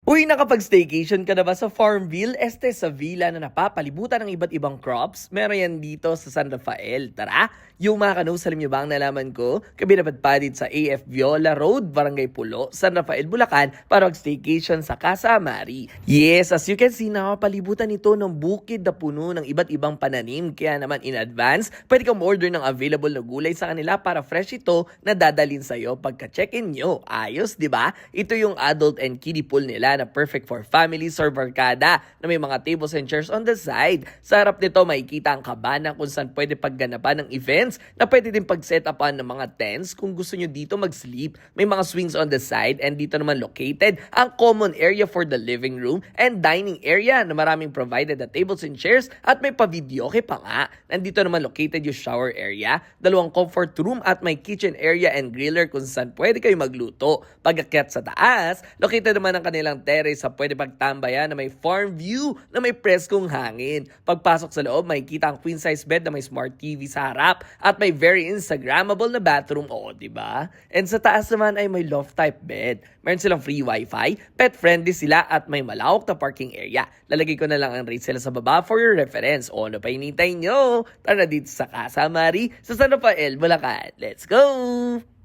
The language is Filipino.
Uy, nakapag-staycation ka na ba sa Farmville? Sa villa na napapalibutan ng iba't ibang crops. Meron yan dito sa San Rafael. Tara! Yung mga kanus, alam niyo ba ang nalaman ko? Kami napadpadid sa AF Viola Road, Barangay Pulo, San Rafael, Bulacan para mag-staycation sa Casa Amari. Yes, as you can see, nakapalibutan ito ng bukid na puno ng iba't ibang pananim. Kaya naman in advance, pwede kang order ng available na gulay sa kanila para fresh ito na dadalhin sa'yo pagka-check-in nyo. Ayos, di ba? Ito yung adult and kiddie pool nila na perfect for families or barkada na may mga tables and chairs on the side. Sa harap nito makikita ang kabana kung saan pwede pagganapan ng events na pwede din pag-set-upan ng mga tents kung gusto nyo dito mag-sleep. May mga swings on the side and dito naman located ang common area for the living room and dining area na maraming provided na tables and chairs at may pa-videoke pa nga. Nandito naman located yung shower area, dalawang comfort room at may kitchen area and griller kung saan pwede kayo magluto. Pag-akyat sa taas, located naman ang kanilang terrace sa pwede pagtambayan na may farm view na may preskong hangin. Pagpasok sa loob, makikita ang queen size bed na may smart TV sa harap at may very Instagrammable na bathroom. Oo, diba? And sa taas naman ay may loft type bed. Meron silang free wifi, pet friendly sila at may malawak na parking area. Lalagay ko na lang ang rate sila sa baba for your reference. O ano pa hinintay nyo? Tara na dito sa Casa Amari sa San Rafael, Bulacan. Let's go!